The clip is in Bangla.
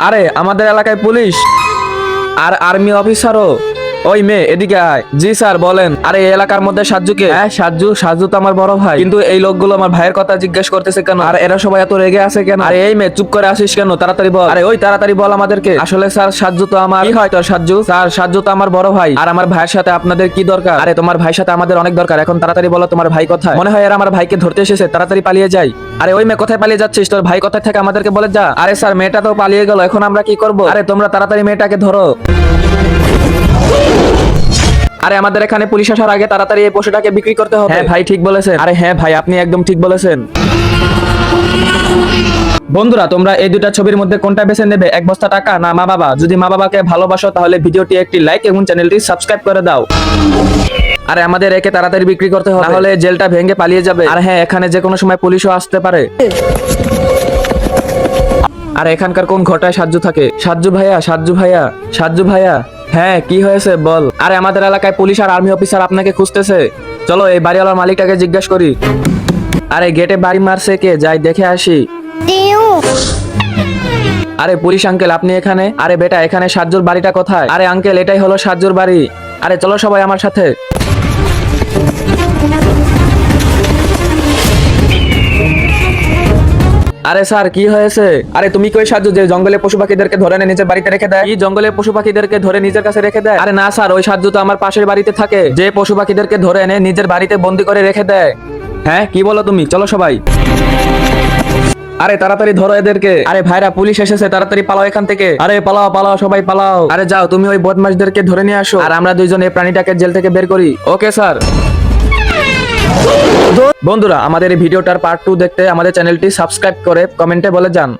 আরে আমাদের এলাকায় পুলিশ আর আর্মি অফিসারও। ওই মেয়ে এদিকে আয়। জি স্যার বলেন। আরে এই এলাকার মধ্যে সাজ্জুকে? হ্যাঁ সাজ্জু, সাজ্জু তো আমার বড় ভাই, কিন্তু এই লোকগুলো আমার ভাইয়ের কথা জিজ্ঞেস করতেছে কেন? আর এরা সবাই এত রেগে আছে কেন? আরে এই মেয়ে চুপ করে আসিস কেন? তাড়াতাড়ি বল। আরে ওই তাড়াতাড়ি বল আমাদেরকে। আসলে স্যার সাজ্জু তো আমার কি হয় তোর সাজ্জু? স্যার সাজ্জু তো আমার বড় ভাই, আর আমার ভাইয়ের সাথে আপনাদের কি দরকার? আরে তোমার ভাইয়ের সাথে আমাদের অনেক দরকার। এখন তাড়াতাড়ি বলো তোমার ভাই কোথায়? মনে হয় এরা আমার ভাইকে ধরতে এসেছে, তাড়াতাড়ি পালিয়ে যাই। আরে ওই মেয়ে কোথায় পালিয়ে যাচ্ছিস? তোর ভাই কোথায় থেকে আমাদেরকে বলে যা। আরে স্যার মেয়েটা তো পালিয়ে গেল, এখন আমরা কি করব? আরে তোমরা তাড়াতাড়ি মেয়েটাকে ধরো। আরে আমাদের এখানে পুলিশ আসার আগে তাড়াতাড়ি এই পশুটাকে বিক্রি করতে হবে। হ্যাঁ ভাই ঠিক বলেছেন। আরে হ্যাঁ ভাই আপনি একদম ঠিক বলেছেন। বন্ধুরা তোমরা এই দুটা ছবির মধ্যে কোনটা বেছে নেবে? এক বস্তা টাকা না মা বাবা? যদি মা বাবাকে ভালোবাসো তাহলে ভিডিওটি একটি লাইক এবং চ্যানেলটি সাবস্ক্রাইব করে দাও। আরে আমাদের একে তাড়াতাড়ি বিক্রি করতে হবে, নাহলে জেলটা ভেঙে পালিয়ে যাবে। আর হ্যাঁ এখানে যে কোনো সময় পুলিশও আসতে পারে। আর এখানকার কোন ঘটায় সাজ্জু থাকে? সাজ্জু ভাইয়া, সাজ্জু ভাইয়া, সাজ্জু ভাইয়া। হ্যাঁ কি হয়েছে বল। আরে আমাদের এলাকায় পুলিশ আর আর্মি অফিসার আপনাকে খুঁজতেছে। চলো এই বাড়িওয়ালার মালিকটাকে জিজ্ঞেস করি। আরে গেটে বাড়ি মারছে কে? যাই দেখে আসি। আরে পুলিশ আঙ্কেল আপনি এখানে? আরে বেটা এখানে সাজ্জুর বাড়িটা কোথায়? আরে আঙ্কেল এটাই হলো সাজ্জুর বাড়ি। আরে চলো সবাই আমার সাথে। আরে স্যার কি হয়েছে? আরে তুমি কই সাজ্জু যে জঙ্গলে পশু পাখিদেরকে ধরে এনে নিজের বাড়িতে রেখে দেয়? কি জঙ্গলে পশু পাখিদেরকে ধরে নিজের কাছে রেখে দেয়? আরে না স্যার ওই সাজ্জু তো আমার পাশের বাড়িতে থাকে, যে পশু পাখিদেরকে ধরে এনে নিজের বাড়িতে বন্দি করে রেখে দেয়। হ্যাঁ কি বলো তুমি? চলো সবাই। আরে তাড়াতাড়ি ধরো এদেরকে। আরে ভাইরা পুলিশ এসেছে, তাড়াতাড়ি পালাও এখান থেকে। আরে পালাও পালাও সবাই পালাও। আরে যাও তুমি ওই বদমাশদেরকে ধরে নিয়ে আসো, আর আমরা দুইজন এই প্রাণীটাকে জেল থেকে বের করি। Okay sir. বন্ধুরা আমাদের এই ভিডিওটার পার্ট 2 দেখতে আমাদের চ্যানেলটি সাবস্ক্রাইব করে কমেন্টে বলে যান।